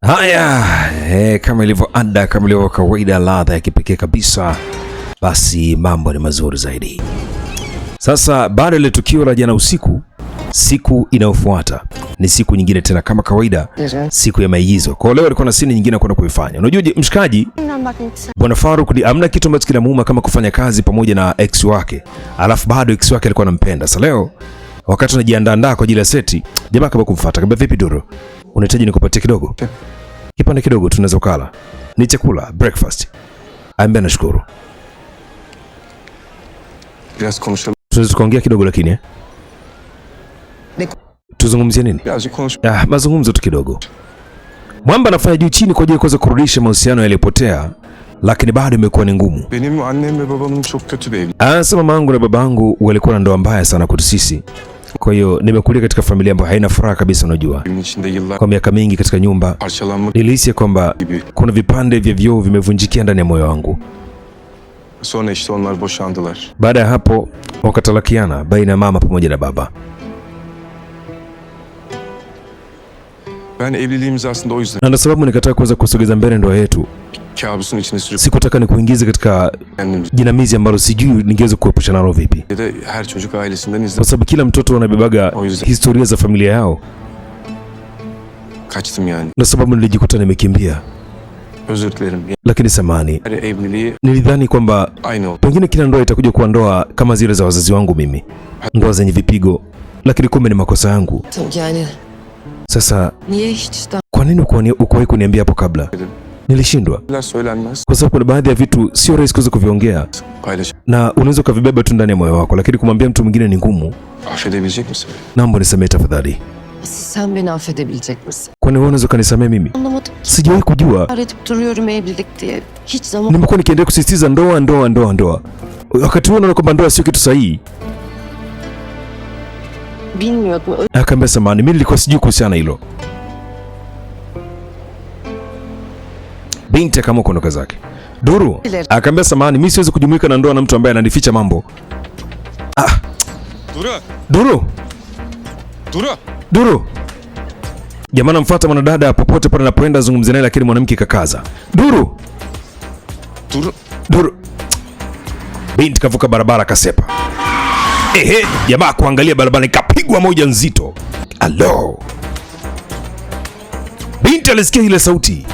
Haya, kama ilivyo ada, kama ilivyo kawaida, ladha ya kipekee kabisa, basi mambo ni mazuri zaidi. Sasa baada ya tukio la jana usiku, siku inayofuata ni siku nyingine tena kama kawaida, siku ya maigizo. Kwa leo alikuwa na scene nyingine kwenda kuifanya. Unajua mshikaji, Bwana Faruk hamna kitu ambacho kinamuuma kama kufanya kazi pamoja na ex wake, alafu bado ex wake alikuwa anampenda. Sasa leo wakati anajiandaa kwa ajili ya seti, jamaa kama kumfuata, akamwambia vipi Doro, unahitaji nikupatie kidogo? Kipande kidogo tunaweza kula. Ni chakula, breakfast. Aambia nashukuru. Biraz konuşalım. Tunaweza kuongea kidogo lakini tuzungumzie nini? Mazungumzo tu kidogo. Mwamba anafanya juu chini kwa ajili ya kuweza kurudisha mahusiano yaliyopotea, lakini bado imekuwa ni ngumu. Benim annem ve babamın çok kötü bir evlilik. Anasema mamangu na babangu walikuwa na ndoa mbaya sana kwetu sisi. Kwa hiyo nimekulia katika familia ambayo haina furaha kabisa, unajua. Kwa miaka mingi katika nyumba nilihisi kwamba kuna vipande vya vioo vimevunjikia ndani ya moyo wangu. Sonra işte onlar boşandılar. Baada ya hapo wakatalakiana baina ya mama pamoja na baba. Ben evliliğimizi aslında o yüzden. Na sababu nikataka kuweza kusogeza mbele ndoa yetu. Kabusun içine sürüp. Sikutaka nikuingize katika jinamizi ambalo sijui ningeweza kuepusha nalo vipi. Her çocuk ailesinden izler. Kwa sababu kila mtoto anabebaga historia za familia yao. Kaçtım yani. Na sababu nilijikuta nimekimbia. Özür dilerim. Lakini samani, Evliliği nilidhani kwamba pengine kila ndoa itakuja kuwa ndoa kama zile za wazazi wangu mimi, ndoa zenye vipigo, lakini kumbe ni makosa yangu. Sasa kwa nini ukuwahi kuniambia hapo kabla? Nilishindwa kwa sababu kuna baadhi ya vitu sio rahisi kuweza kuviongea na unaweza ukavibeba tu ndani ya moyo wako, lakini kumwambia mtu mwingine ni ngumu. Naomba nisamehe tafadhali. Sen beni affedebilecek misin? Kwani wewe unaweza kunisamehe mimi? Anlamadım. Sijawahi kujua. Aradip duruyorum evlilik diye. Hiç zaman. Nimekuwa nikiendelea kusisitiza ndoa. Wakati huo naona kwamba ndoa sio kitu sahihi. Bilmiyordum. Akaambia samahani, mimi nilikuwa sijui kuhusiana na hilo. Binti kama kuondoka zake. Duru akaambia samahani, mimi siwezi kujumuika na ndoa na mtu ambaye ananificha mambo. Duru. Jamaa namfuata mwanadada popote pale anapoenda azungumze naye, lakini mwanamke kakaza. Duru. Binti kavuka barabara kasepa. Jamaa kuangalia barabara ikapigwa moja nzito. Allo. Binti alisikia ile sauti.